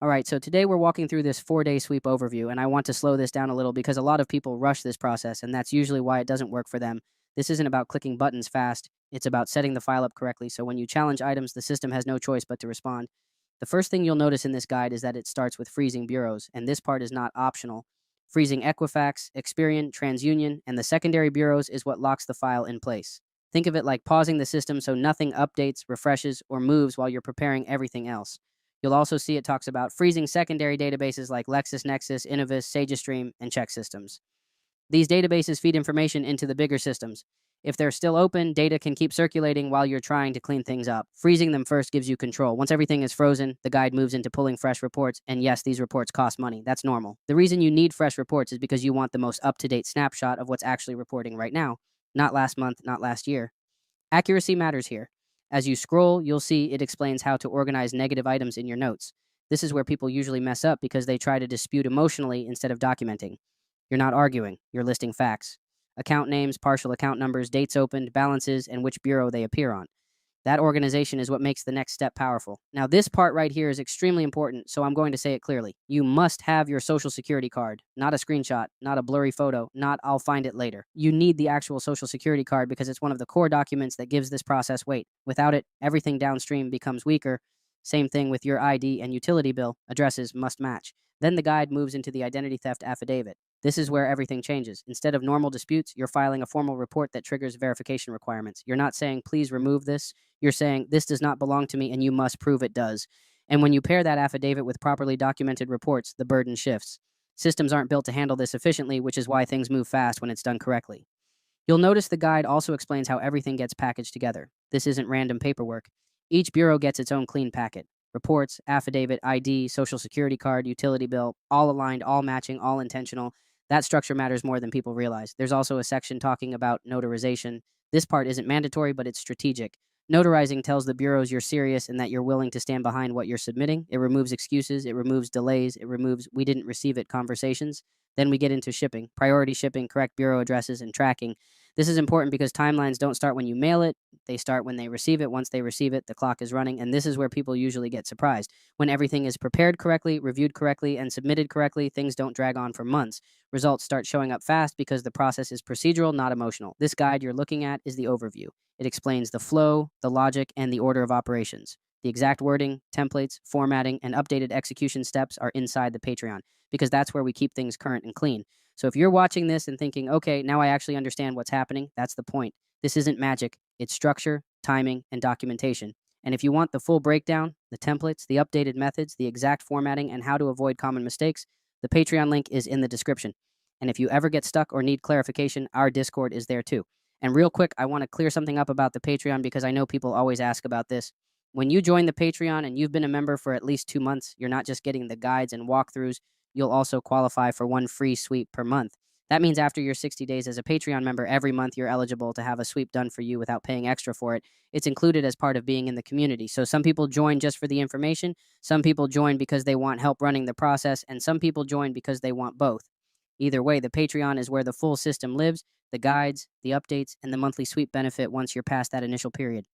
All right, so today we're walking through this 4-day sweep overview, and I want to slow this down a little because a lot of people rush this process, and that's usually why it doesn't work for them. This isn't about clicking buttons fast, it's about setting the file up correctly. So when you challenge items, the system has no choice but to respond. The first thing you'll notice in this guide is that it starts with freezing bureaus, and this part is not optional. Freezing Equifax, Experian, TransUnion, and the secondary bureaus is what locks the file in place. Think of it like pausing the system so nothing updates, refreshes, or moves while you're preparing everything else. You'll also see it talks about freezing secondary databases like LexisNexis, Innovis, SageStream, and ChexSystems. These databases feed information into the bigger systems. If they're still open, data can keep circulating while you're trying to clean things up. Freezing them first gives you control. Once everything is frozen, the guide moves into pulling fresh reports, and yes, these reports cost money. That's normal. The reason you need fresh reports is because you want the most up-to-date snapshot of what's actually reporting right now, not last month, not last year. Accuracy matters here. As you scroll, you'll see it explains how to organize negative items in your notes. This is where people usually mess up because they try to dispute emotionally instead of documenting. You're not arguing, you're listing facts. Account names, partial account numbers, dates opened, balances, and which bureau they appear on. That organization is what makes the next step powerful. Now, this part right here is extremely important, so I'm going to say it clearly. You must have your social security card, not a screenshot, not a blurry photo, not I'll find it later. You need the actual social security card because it's one of the core documents that gives this process weight. Without it, everything downstream becomes weaker. Same thing with your ID and utility bill. Addresses must match. Then the guide moves into the identity theft affidavit. This is where everything changes. Instead of normal disputes, you're filing a formal report that triggers verification requirements. You're not saying, please remove this. You're saying, this does not belong to me and you must prove it does. And when you pair that affidavit with properly documented reports, the burden shifts. Systems aren't built to handle this efficiently, which is why things move fast when it's done correctly. You'll notice the guide also explains how everything gets packaged together. This isn't random paperwork. Each bureau gets its own clean packet. Reports, affidavit, ID, social security card, utility bill, all aligned, all matching, all intentional. That structure matters more than people realize. There's also a section talking about notarization. This part isn't mandatory, but it's strategic. Notarizing tells the bureaus you're serious and that you're willing to stand behind what you're submitting. It removes excuses, it removes delays, it removes we didn't receive it conversations. Then we get into shipping, priority shipping, correct bureau addresses, and tracking. This is important because timelines don't start when you mail it, they start when they receive it. Once they receive it, the clock is running, and this is where people usually get surprised. When everything is prepared correctly, reviewed correctly, and submitted correctly, things don't drag on for months. Results start showing up fast because the process is procedural, not emotional. This guide you're looking at is the overview. It explains the flow, the logic, and the order of operations. The exact wording, templates, formatting, and updated execution steps are inside the Patreon because that's where we keep things current and clean. So if you're watching this and thinking, okay, now I actually understand what's happening, that's the point. This isn't magic. It's structure, timing, and documentation. And if you want the full breakdown, the templates, the updated methods, the exact formatting, and how to avoid common mistakes, the Patreon link is in the description. And if you ever get stuck or need clarification, our Discord is there too. And real quick, I want to clear something up about the Patreon because I know people always ask about this. When you join the Patreon and you've been a member for at least 2 months, you're not just getting the guides and walkthroughs, you'll also qualify for one free sweep per month. That means after your 60 days as a Patreon member, every month you're eligible to have a sweep done for you without paying extra for it. It's included as part of being in the community. So some people join just for the information, some people join because they want help running the process, and some people join because they want both. Either way, the Patreon is where the full system lives, the guides, the updates, and the monthly sweep benefit once you're past that initial period.